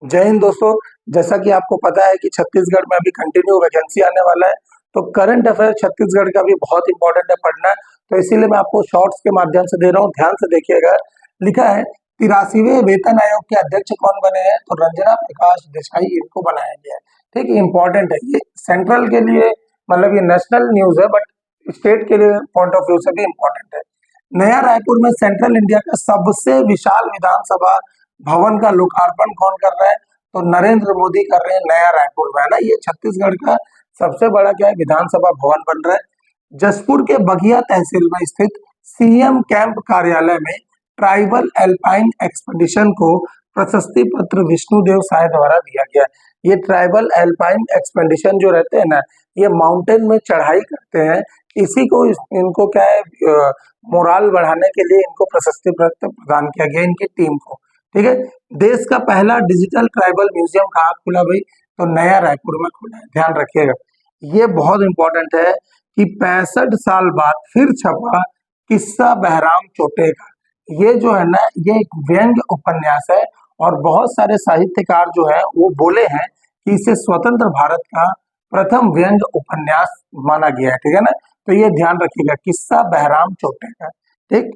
जय हिंद दोस्तों। जैसा कि आपको पता है कि छत्तीसगढ़ में अभी कंटिन्यू वैकेंसी आने वाला है, तो करंट अफेयर छत्तीसगढ़ का भी बहुत इंपॉर्टेंट है पढ़ना। तो इसीलिए मैं आपको शॉर्ट्स के माध्यम से दे रहा हूँ, ध्यान से देखिएगा। लिखा है 83वें वेतन आयोग के अध्यक्ष कौन बने हैं, तो रंजना प्रकाश देसाई इनको बनाया गया है। ठीक है, इंपॉर्टेंट है ये सेंट्रल के लिए, मतलब ये नेशनल न्यूज है बट स्टेट के लिए पॉइंट ऑफ व्यू से भी इम्पोर्टेंट है। नया रायपुर में सेंट्रल इंडिया का सबसे विशाल विधानसभा भवन का लोकार्पण कौन कर रहा है, तो नरेंद्र मोदी कर रहे हैं नया रायपुर में, है ना। ये छत्तीसगढ़ का सबसे बड़ा क्या है, विधानसभा भवन बन रहा है। जसपुर के बगिया तहसील में स्थित सीएम कैंप कार्यालय में ट्राइबल एल्पाइन एक्सपेडिशन को प्रशस्ति पत्र विष्णुदेव साय द्वारा दिया गया। ये ट्राइबल एल्पाइन एक्सपेडिशन जो रहते हैं ना, ये माउंटेन में चढ़ाई करते हैं। इसी को इनको क्या है, मोराल बढ़ाने के लिए इनको प्रशस्ति पत्र प्रदान किया गया इनकी टीम को। ठीक है। देश का पहला डिजिटल ट्राइबल म्यूजियम कहाँ खुला भाई, तो नया रायपुर में खुला है, ध्यान रखिएगा। ये बहुत इंपॉर्टेंट है कि 65 साल बाद फिर छपा किस्सा बहराम चोटे का। ये जो है ना, ये एक व्यंग्य उपन्यास है और बहुत सारे साहित्यकार जो है वो बोले हैं कि इसे स्वतंत्र भारत का प्रथम व्यंग्य उपन्यास माना गया है। ठीक है ना, तो ये ध्यान रखिएगा, किस्सा बहराम चोटे का। ठीक।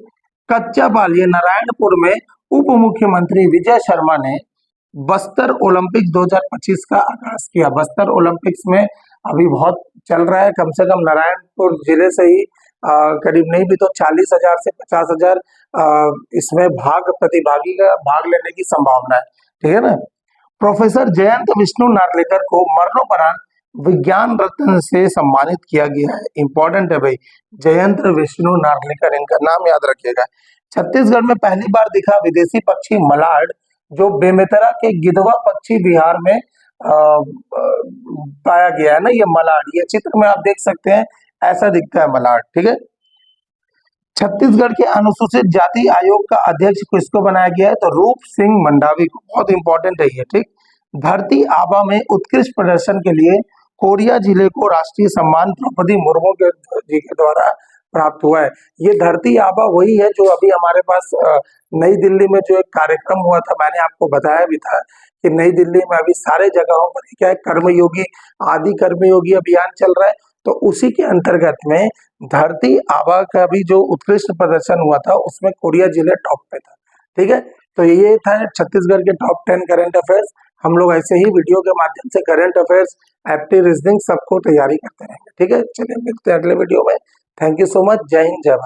कच्चा बाल, ये नारायणपुर में उप मुख्यमंत्री विजय शर्मा ने बस्तर ओलंपिक 2025 का आगाज किया। बस्तर ओलंपिक्स में अभी बहुत चल रहा है, कम से कम नारायणपुर जिले से ही करीब नहीं भी तो 40,000 से 50,000 इसमें प्रतिभागी का भाग लेने की संभावना है। ठीक है ना। प्रोफेसर जयंत विष्णु नार्लिकर को मरणोपरांत विज्ञान रत्न से सम्मानित किया गया है। इंपॉर्टेंट है भाई, जयंत विष्णु नार्लिकर, इनका नाम याद रखिएगा। छत्तीसगढ़ में पहली बार दिखा विदेशी पक्षी मलाड, जो बेमेतरा के गिधवा पक्षी विहार में पाया गया है ना। ये मलाड, ये चित्र में आप देख सकते हैं, ऐसा दिखता है मलाड। ठीक है। छत्तीसगढ़ के अनुसूचित जाति आयोग का अध्यक्ष किसको बनाया गया है, तो रूप सिंह मंडावी को। बहुत इंपॉर्टेंट है ये। ठीक। धरती आबा में उत्कृष्ट प्रदर्शन के लिए कोरिया जिले को राष्ट्रीय सम्मान द्रौपदी मुर्मू जी के द्वारा प्राप्त हुआ है। ये धरती आबा वही है जो अभी हमारे पास नई दिल्ली में जो एक कार्यक्रम हुआ था, मैंने आपको बताया भी था कि नई दिल्ली में अभी सारे जगहों पर क्या है, कर्मयोगी आदि कर्मयोगी अभियान चल रहा है। तो उसी के अंतर्गत में धरती आबा का भी जो उत्कृष्ट प्रदर्शन हुआ था, उसमें कोरिया जिले टॉप पे था। ठीक है। तो ये था छत्तीसगढ़ के टॉप 10 करंट अफेयर्स। हम लोग ऐसे ही वीडियो के माध्यम से करंट अफेयर्स, एप्टी रीजनिंग सबको तैयारी करते रहेंगे। ठीक है, चलिए मिलते हैं अगले वीडियो में। Thank you so much. जय हिंद, जय भारत।